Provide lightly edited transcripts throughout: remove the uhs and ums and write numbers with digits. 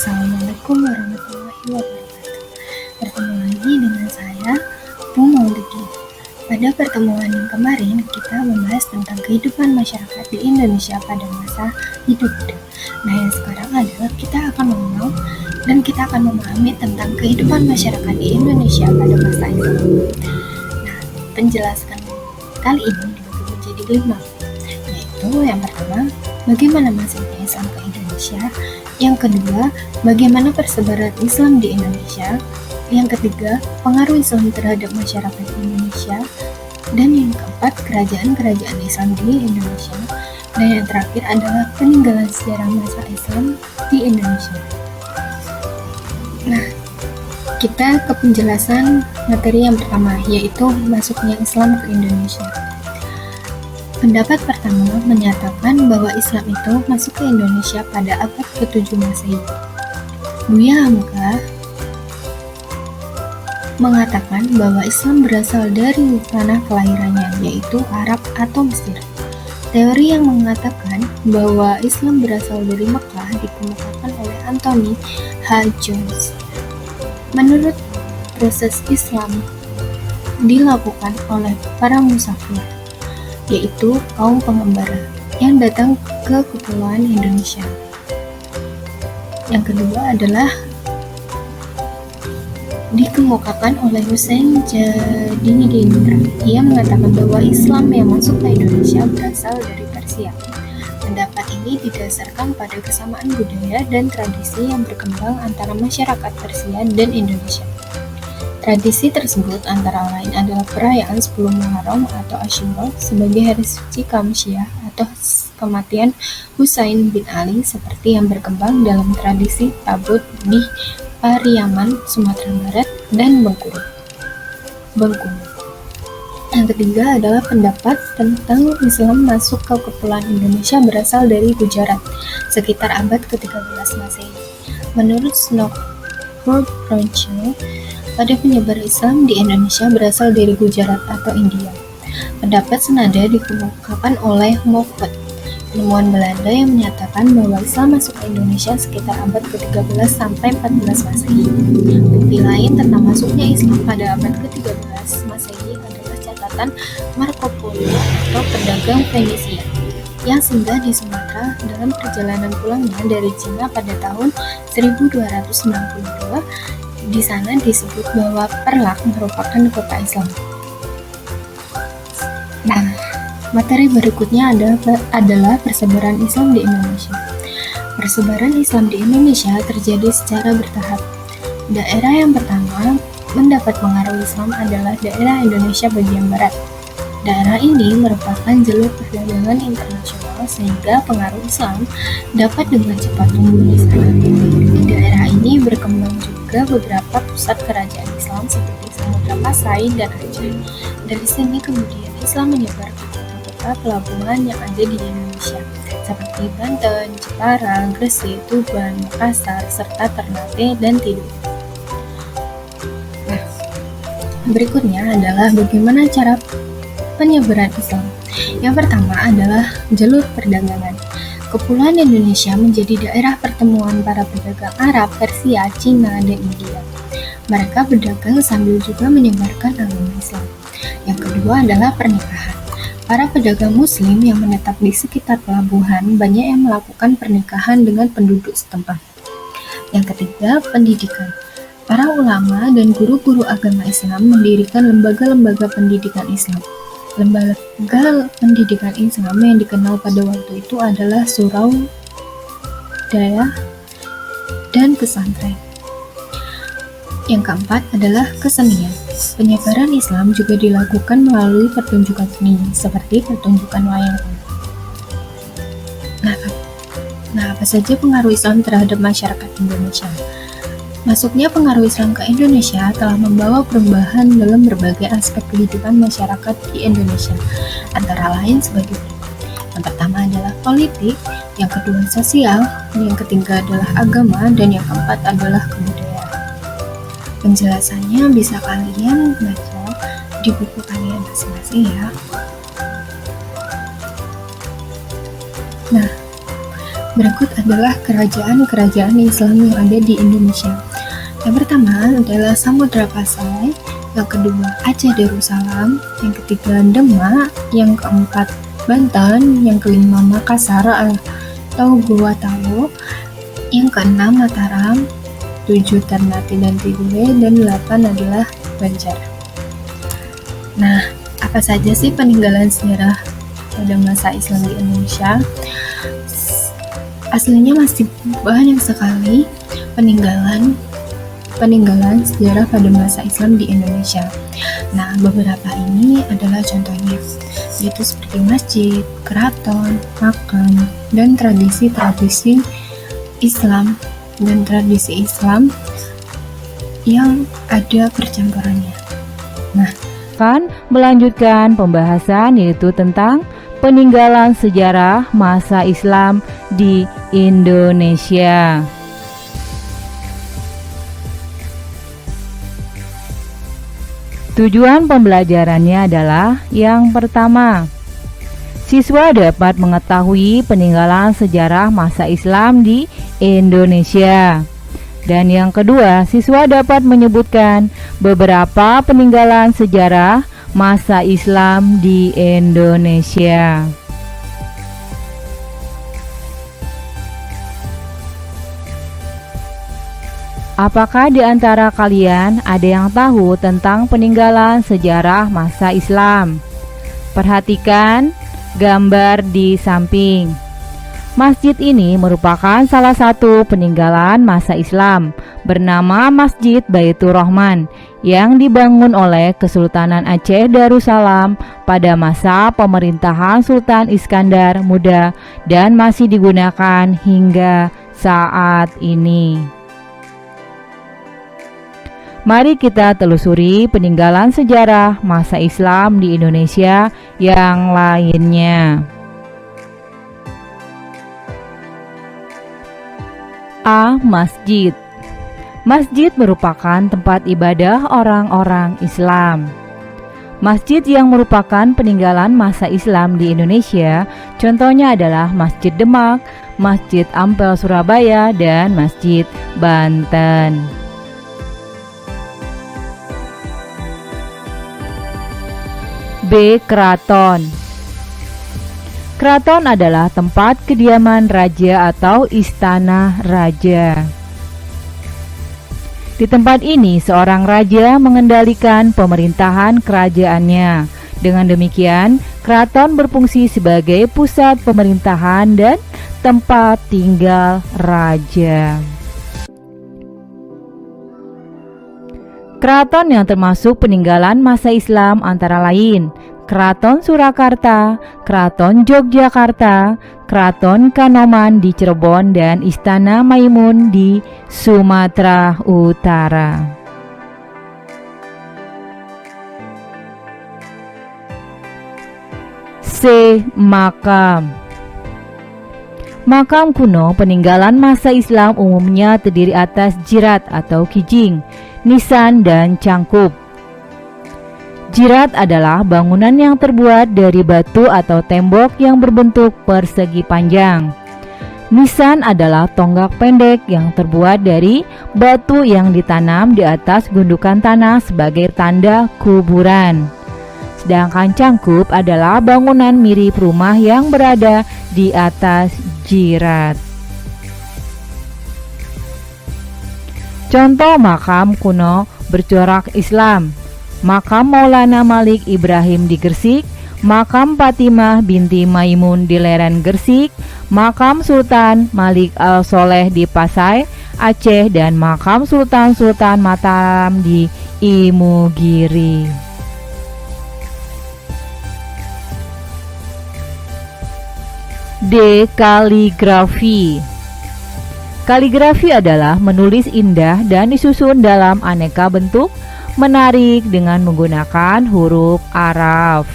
Assalamualaikum warahmatullahi wabarakatuh. Bertemu lagi dengan saya, Bu Maulidi. Pada pertemuan yang kemarin, kita membahas tentang kehidupan masyarakat di Indonesia pada masa hidup Buddha. Nah, yang sekarang adalah kita akan mengenal dan kita akan memahami tentang kehidupan masyarakat di Indonesia pada masa Islam. Nah, penjelasan kali ini dibagi menjadi 5, yaitu yang pertama, bagaimana masuknya Islam ke Indonesia. Yang kedua, bagaimana persebaran Islam di Indonesia. Yang ketiga, pengaruh Islam terhadap masyarakat Indonesia. Dan yang keempat, kerajaan-kerajaan Islam di Indonesia. Dan yang terakhir adalah peninggalan sejarah masa Islam di Indonesia. Nah, kita ke penjelasan materi yang pertama, yaitu masuknya Islam ke Indonesia. Pendapat pertama menyatakan bahwa Islam itu masuk ke Indonesia pada abad ke-7 Masehi. Buya Hamka mengatakan bahwa Islam berasal dari tanah kelahirannya, yaitu Arab atau Mesir. Teori yang mengatakan bahwa Islam berasal dari Mekah dikemukakan oleh Anthony H. Jones. Menurut proses Islam dilakukan oleh para musafir, yaitu kaum pengembara yang datang ke kepulauan Indonesia. Yang kedua adalah dikemukakan oleh Hussein Jadidin. Ia mengatakan bahwa Islam yang masuk ke Indonesia berasal dari Persia. Pendapat ini didasarkan pada kesamaan budaya dan tradisi yang berkembang antara masyarakat Persia dan Indonesia. Tradisi tersebut antara lain adalah perayaan 10 Muharram atau Asyura sebagai hari suci kaum Syiah atau kematian Husain bin Ali seperti yang berkembang dalam tradisi Tabut di Pariaman, Sumatera Barat, dan Bengkulu. Yang ketiga adalah pendapat tentang Islam masuk ke kepulauan Indonesia berasal dari Gujarat sekitar abad ke-13 Masehi. Menurut Snokhard Ronche, pada penyebar Islam di Indonesia berasal dari Gujarat atau India. Pendapat senada dikemukakan oleh Moffat, ilmuwan Belanda yang menyatakan bahwa Islam masuk ke Indonesia sekitar abad ke-13 sampai 14 Masehi. Bukti lain tentang masuknya Islam pada abad ke-13 Masehi adalah catatan Marco Polo atau pedagang Fenisia yang singgah di Sumatera dalam perjalanan pulangnya dari Cina pada tahun 1292. Di sana disebut bahwa Perlak merupakan kota Islam. Nah, materi berikutnya adalah persebaran Islam di Indonesia. Persebaran Islam di Indonesia terjadi secara bertahap. Daerah yang pertama mendapat pengaruh Islam adalah daerah Indonesia bagian barat. Daerah ini merupakan jalur perdagangan internasional sehingga pengaruh Islam dapat dengan cepat tumbuh di sana. Di daerah ini berkembang juga beberapa pusat kerajaan Islam seperti Samudra Pasai dan Aceh. Dari sini kemudian Islam menyebar ke kota-kota pelabuhan yang ada di Indonesia seperti Banten, Jepara, Gresik, Tuban, Makassar, serta Ternate dan Tidore. Nah, berikutnya adalah bagaimana cara penyebaran Islam. Yang pertama adalah jalur perdagangan. Kepulauan Indonesia menjadi daerah pertemuan para pedagang Arab, Persia, Cina, dan India. Mereka berdagang sambil juga menyebarkan agama Islam. Yang kedua adalah pernikahan. Para pedagang Muslim yang menetap di sekitar pelabuhan banyak yang melakukan pernikahan dengan penduduk setempat. Yang ketiga, pendidikan. Para ulama dan guru-guru agama Islam mendirikan lembaga-lembaga pendidikan Islam. Lembaga pendidikan Islam yang dikenal pada waktu itu adalah surau, daya, dan pesantren. Yang keempat adalah kesenian. Penyebaran Islam juga dilakukan melalui pertunjukan seni, seperti pertunjukan wayang kulit. Nah, apa saja pengaruh Islam terhadap masyarakat Indonesia? Masuknya pengaruh Islam ke Indonesia telah membawa perubahan dalam berbagai aspek kehidupan masyarakat di Indonesia, antara lain sebagai berikut. Yang pertama adalah politik, yang kedua sosial, yang ketiga adalah agama, dan yang keempat adalah kebudayaan. Penjelasannya bisa kalian baca di buku kalian masing-masing ya. Nah, Berikut adalah kerajaan-kerajaan Islam yang ada di Indonesia. Yang pertama adalah Samudra Pasai, yang kedua Aceh Darussalam, yang ketiga Demak, yang keempat Banten, yang kelima Makassar atau Gua Tawo, yang keenam Mataram, 7 Ternate dan Tidore, dan 8 adalah Banjar. Nah, apa saja sih peninggalan sejarah pada masa Islam di Indonesia? Aslinya masih banyak sekali peninggalan sejarah pada masa Islam di Indonesia. Nah, beberapa ini adalah contohnya, yaitu seperti masjid, keraton, makam, dan tradisi Islam yang ada percampurannya. Nah, akan melanjutkan pembahasan yaitu tentang peninggalan sejarah masa Islam di Indonesia. Tujuan pembelajarannya adalah yang pertama, siswa dapat mengetahui peninggalan sejarah masa Islam di Indonesia. Dan yang kedua, siswa dapat menyebutkan beberapa peninggalan sejarah masa Islam di Indonesia. Apakah di antara kalian ada yang tahu tentang peninggalan sejarah masa Islam? Perhatikan gambar di samping. Masjid ini merupakan salah satu peninggalan masa Islam bernama Masjid Baitur Rahman yang dibangun oleh Kesultanan Aceh Darussalam pada masa pemerintahan Sultan Iskandar Muda dan masih digunakan hingga saat ini. Mari kita telusuri peninggalan sejarah masa Islam di Indonesia yang lainnya. A. Masjid. Masjid merupakan tempat ibadah orang-orang Islam. Masjid yang merupakan peninggalan masa Islam di Indonesia, contohnya adalah Masjid Demak, Masjid Ampel Surabaya, dan Masjid Banten. B. Keraton. Keraton adalah tempat kediaman raja atau istana raja. Di tempat ini, seorang raja mengendalikan pemerintahan kerajaannya. Dengan demikian, keraton berfungsi sebagai pusat pemerintahan dan tempat tinggal raja. Keraton yang termasuk peninggalan masa Islam antara lain Keraton Surakarta, Keraton Yogyakarta, Keraton Kanoman di Cirebon, dan Istana Maimun di Sumatera Utara. C. Makam. Makam kuno peninggalan masa Islam umumnya terdiri atas jirat atau kijing, nisan, dan cangkup. Jirat adalah bangunan yang terbuat dari batu atau tembok yang berbentuk persegi panjang. Nisan adalah tonggak pendek yang terbuat dari batu yang ditanam di atas gundukan tanah sebagai tanda kuburan. Sedangkan cangkup adalah bangunan mirip rumah yang berada di atas jirat. Contoh makam kuno bercorak Islam: Makam Maulana Malik Ibrahim di Gresik, Makam Fatimah binti Maimun di Leren Gresik, Makam Sultan Malik Al-Soleh di Pasai, Aceh, dan Makam Sultan Mataram di Imogiri. D. Kaligrafi. Kaligrafi adalah menulis indah dan disusun dalam aneka bentuk menarik dengan menggunakan huruf Arab.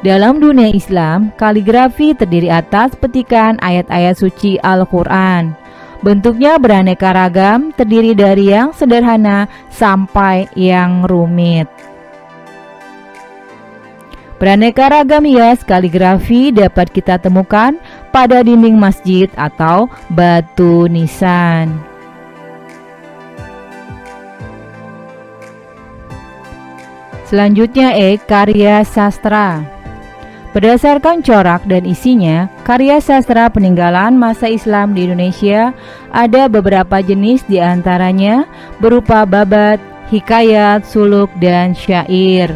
Dalam dunia Islam, kaligrafi terdiri atas petikan ayat-ayat suci Al-Quran. Bentuknya beraneka ragam, terdiri dari yang sederhana sampai yang rumit. Beraneka ragam hias kaligrafi dapat kita temukan pada dinding masjid atau batu nisan. Selanjutnya karya sastra. Berdasarkan corak dan isinya, karya sastra peninggalan masa Islam di Indonesia ada beberapa jenis, diantaranya berupa babat, hikayat, suluk, dan syair.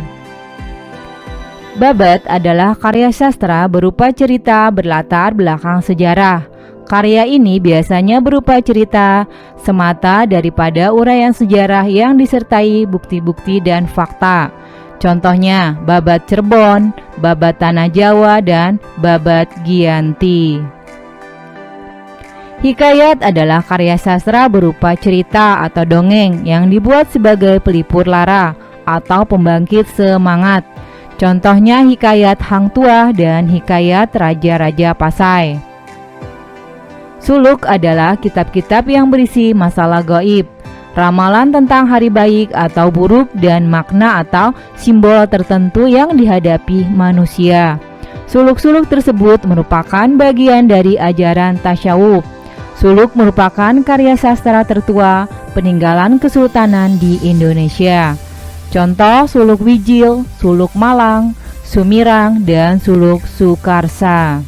Babat adalah karya sastra berupa cerita berlatar belakang sejarah. Karya ini biasanya berupa cerita semata daripada uraian sejarah yang disertai bukti-bukti dan fakta. Contohnya Babat Cirebon, Babat Tanah Jawa, dan Babat Giyanti. Hikayat adalah karya sastra berupa cerita atau dongeng yang dibuat sebagai pelipur lara atau pembangkit semangat. Contohnya hikayat Hang Tuah dan hikayat Raja-Raja Pasai. Suluk adalah kitab-kitab yang berisi masalah gaib, ramalan tentang hari baik atau buruk, dan makna atau simbol tertentu yang dihadapi manusia. Suluk-suluk tersebut merupakan bagian dari ajaran tasyawuf. Suluk merupakan karya sastra tertua peninggalan Kesultanan di Indonesia. Contoh suluk Wijil, suluk Malang, Sumirang, dan suluk Sukarsa.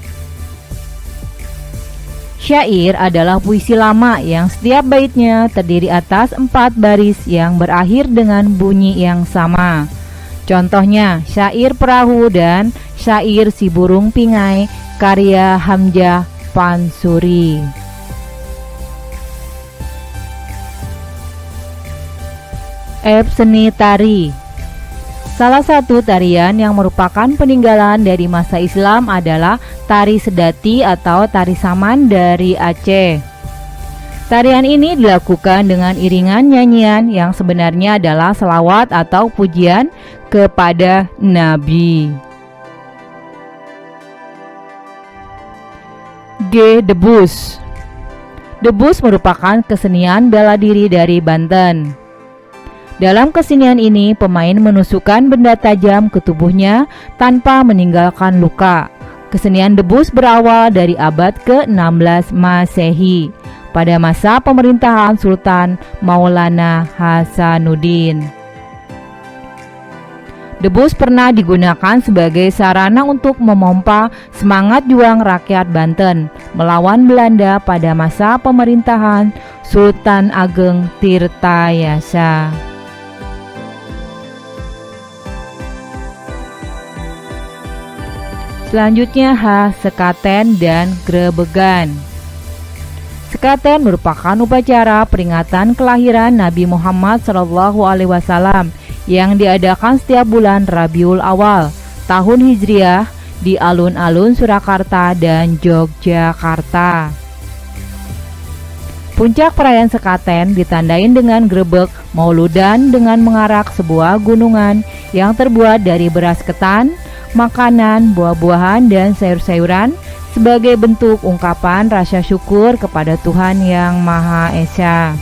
Syair adalah puisi lama yang setiap baitnya terdiri atas 4 baris yang berakhir dengan bunyi yang sama. Contohnya syair Perahu dan syair Si Burung Pingai karya Hamzah Pansuri. Seni tari. Salah satu tarian yang merupakan peninggalan dari masa Islam adalah tari sedati atau tari saman dari Aceh. Tarian ini dilakukan dengan iringan nyanyian yang sebenarnya adalah selawat atau pujian kepada Nabi. Debus. Debus merupakan kesenian bela diri dari Banten. Dalam kesenian ini, pemain menusukkan benda tajam ke tubuhnya tanpa meninggalkan luka. Kesenian debus berawal dari abad ke-16 Masehi, pada masa pemerintahan Sultan Maulana Hasanuddin. Debus pernah digunakan sebagai sarana untuk memompa semangat juang rakyat Banten melawan Belanda pada masa pemerintahan Sultan Ageng Tirtayasa. Selanjutnya sekaten dan grebegan. Sekaten merupakan upacara peringatan kelahiran Nabi Muhammad SAW yang diadakan setiap bulan Rabiul Awal tahun Hijriah di alun-alun Surakarta dan Yogyakarta. Puncak perayaan sekaten ditandain dengan grebek mauludan dengan mengarak sebuah gunungan yang terbuat dari beras ketan, makanan, buah-buahan, dan sayur-sayuran sebagai bentuk ungkapan rasa syukur kepada Tuhan Yang Maha Esa.